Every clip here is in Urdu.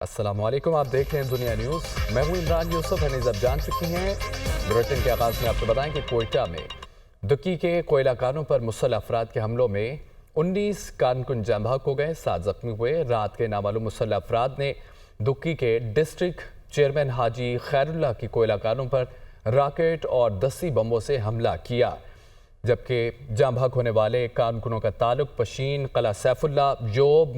السلام علیکم، آپ دیکھ رہے ہیں دنیا نیوز۔ میں ہوں عمران یوسف۔ ہنیز اب جان چکی ہیں بلیٹن کے آغاز میں آپ کو بتائیں کہ کوئٹہ میں دکی کے کوئلہ کانوں پر مسلح افراد کے حملوں میں 19 کارکن جاں بحق ہو گئے، 7 زخمی ہوئے۔ رات کے نامعلوم مسلح افراد نے دکی کے ڈسٹرکٹ چیئرمین حاجی خیر اللہ کی کوئلہ کانوں پر راکٹ اور دسی بموں سے حملہ کیا، جبکہ جاں بحق ہونے والے کارکنوں کا تعلق پشین، قلعہ سیف اللہ، یوب،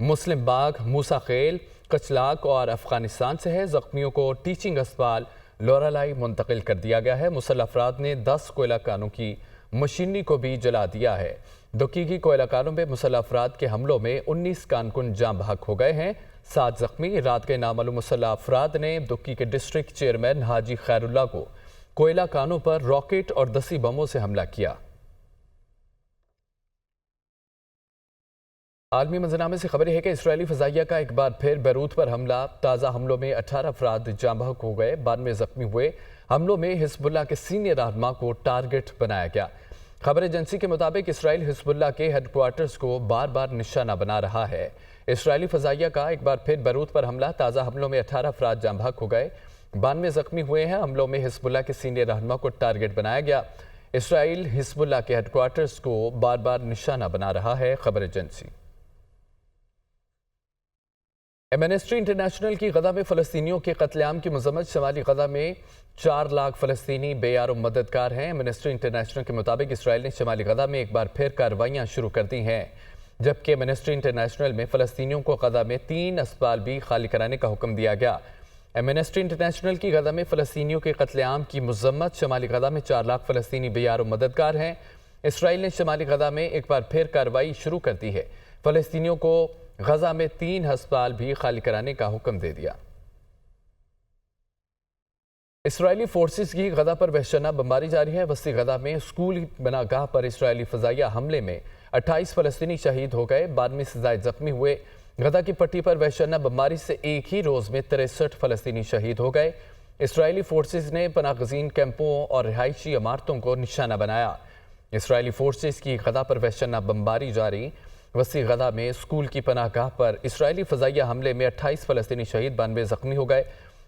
مسلم باغ، موسیٰ خیل، کچلاک اور افغانستان سے ہے۔ زخمیوں کو ٹیچنگ اسپتال لورالائی منتقل کر دیا گیا ہے۔ مسلح افراد نے 10 کوئلہ کانوں کی مشینری کو بھی جلا دیا ہے۔ دکی کی کوئلہ کانوں میں مسلح افراد کے حملوں میں 19 کارکن جاں بحق ہو گئے ہیں، 7 زخمی۔ رات کے نامعلوم مسلح افراد نے دکی کے ڈسٹرکٹ چیئرمین حاجی خیر اللہ کو کوئلہ کانوں پر راکٹ اور دسی بموں سے حملہ کیا۔ عالمی منظرنامے سے خبر ہے کہ اسرائیلی فضائیہ کا ایک بار پھر بیروت پر حملہ۔ تازہ حملوں میں 18 افراد جاں بحق ہو گئے، 92 زخمی ہوئے۔ حملوں میں حزب اللہ کے سینئر رہنما کو ٹارگٹ بنایا گیا۔ خبر ایجنسی کے مطابق اسرائیل حزب اللہ کے ہیڈ کوارٹرز کو بار بار نشانہ بنا رہا ہے۔ اسرائیلی فضائیہ کا ایک بار پھر بیروت پر حملہ۔ تازہ حملوں میں 18 افراد جاں بحق ہو گئے، 92 زخمی ہوئے ہیں۔ حملوں میں حزب اللہ کے سینئر رہنما کو ٹارگٹ بنایا گیا۔ اسرائیل حزب اللہ کے ہیڈ کوارٹرز کو بار بار نشانہ بنا رہا ہے۔ خبر ایجنسی ایمنسٹری انٹرنیشنل کی غزہ میں فلسطینیوں کے قتل عام کی مذمت۔ شمالی غزہ میں 4 لاکھ فلسطینی بے یار و مددگار ہیں۔ ایمنسٹری انٹرنیشنل کے مطابق اسرائیل نے شمالی غزہ میں ایک بار پھر کارروائیاں شروع کر دی ہیں، جبکہ ایمنسٹری انٹرنیشنل میں فلسطینیوں کو غزہ میں 3 اسپتال بھی خالی کرانے کا حکم دیا گیا۔ ایمنسٹری انٹرنیشنل کی غزہ میں فلسطینیوں کے قتل عام کی مذمت۔ شمالی غزہ میں 4 لاکھ فلسطینی بے یار و مددگار ہیں۔ اسرائیل نے شمالی غزہ میں ایک بار پھر کارروائی شروع کر دی ہے، فلسطینیوں کو غزہ میں 3 ہسپتال بھی خالی کرانے کا حکم دے دیا۔ اسرائیلی فورسز کی غزہ پر وحشیانہ بمباری جاری ہے۔ وسطی غزہ میں اسکول بناگاہ پر اسرائیلی فضائیہ حملے میں 28 فلسطینی شہید ہو گئے، 92 سے زائد زخمی ہوئے۔ غزہ کی پٹی پر وحشیانہ بمباری سے ایک ہی روز میں 63 فلسطینی شہید ہو گئے۔ اسرائیلی فورسز نے پناہ گزین کیمپوں اور رہائشی عمارتوں کو نشانہ بنایا۔ اسرائیلی فورسز کی غزہ پر وحشیانہ بمباری جاری۔ وسطی غزہ میں اسکول کی پناہ گاہ پر اسرائیلی فضائیہ حملے میں 28 فلسطینی شہید، 92 زخمی ہو گئے۔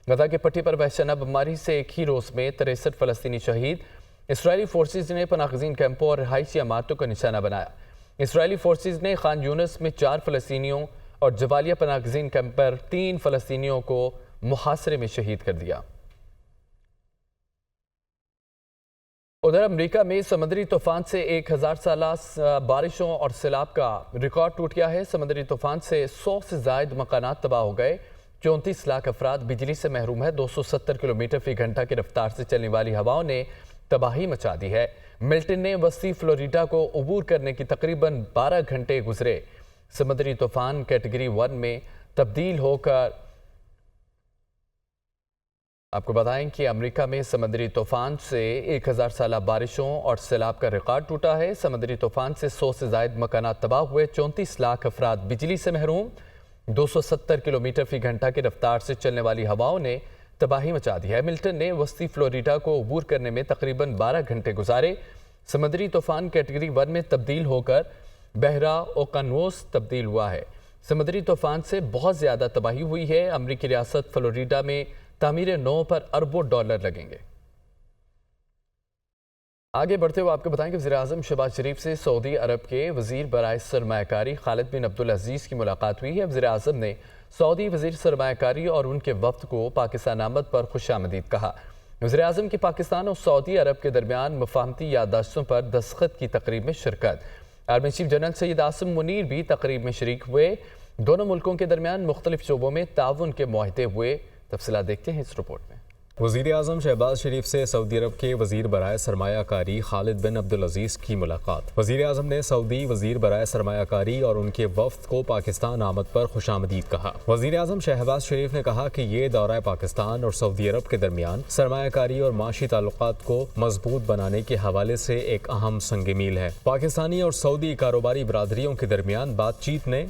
غزہ کی پٹی پر وحشیانہ بمباری سے ایک ہی روز میں 63 فلسطینی شہید۔ اسرائیلی فورسز نے پناہ گزین کیمپوں اور رہائشی عمارتوں کا نشانہ بنایا۔ اسرائیلی فورسز نے خان یونس میں 4 فلسطینیوں اور جبالیہ پناہ گزین کیمپ پر 3 فلسطینیوں کو محاصرے میں شہید کر دیا۔ ادھر امریکہ میں سمندری طوفان سے 1000 سالہ بارشوں اور سیلاب کا ریکارڈ ٹوٹ گیا ہے۔ سمندری طوفان سے 100 سے زائد مکانات تباہ ہو گئے، 34 لاکھ افراد بجلی سے محروم ہے۔ 270 کلومیٹر فی گھنٹہ کی رفتار سے چلنے والی ہواؤں نے تباہی مچا دی ہے۔ ملٹن نے وسطی فلوریڈا کو عبور کرنے کی تقریباً 12 گھنٹے گزرے۔ سمندری طوفان کیٹیگری 1 میں تبدیل ہو کر آپ کو بتائیں کہ امریکہ میں سمندری طوفان سے 1000 سالہ بارشوں اور سیلاب کا ریکارڈ ٹوٹا ہے۔ سمندری طوفان سے 100 سے زائد مکانات تباہ ہوئے، 34 لاکھ افراد بجلی سے محروم۔ 270 کلومیٹر فی گھنٹہ کی رفتار سے چلنے والی ہواؤں نے تباہی مچا دی ہے۔ ملٹن نے وسطی فلوریڈا کو عبور کرنے میں تقریباً 12 گھنٹے گزارے۔ سمندری طوفان کیٹیگری 1 میں تبدیل ہو کر بحیرہ اوقیانوس تبدیل ہوا ہے۔ سمندری طوفان سے بہت زیادہ تباہی ہوئی ہے۔ امریکی ریاست فلوریڈا میں تعمیر نو پر اربوں ڈالر لگیں گے۔ آگے بڑھتے ہوئے آپ کو بتائیں کہ وزیراعظم شہباز شریف سے سعودی عرب کے وزیر برائے سرمایہ کاری خالد بن عبدالعزیز کی ملاقات ہوئی ہے۔ وزیراعظم نے سعودی وزیر سرمایہ کاری اور ان کے وفد کو پاکستان آمد پر خوش آمدید کہا۔ وزیراعظم کی پاکستان اور سعودی عرب کے درمیان مفاہمتی یادداشتوں پر دستخط کی تقریب میں شرکت۔ Army chief general Syed Asim Munir بھی تقریب میں شریک ہوئے۔ دونوں ملکوں کے درمیان مختلف شعبوں میں تعاون کے معاہدے ہوئے۔ تفصیلات دیکھتے ہیں اس رپورٹ میں۔ وزیر اعظم شہباز شریف سے سعودی عرب کے وزیر برائے سرمایہ کاری خالد بن عبدالعزیز کی ملاقات۔ وزیر اعظم نے سعودی وزیر برائے سرمایہ کاری اور ان کے وفد کو پاکستان آمد پر خوش آمدید کہا۔ وزیر اعظم شہباز شریف نے کہا کہ یہ دورہ پاکستان اور سعودی عرب کے درمیان سرمایہ کاری اور معاشی تعلقات کو مضبوط بنانے کے حوالے سے ایک اہم سنگ میل ہے۔ پاکستانی اور سعودی کاروباری برادریوں کے درمیان بات چیت نے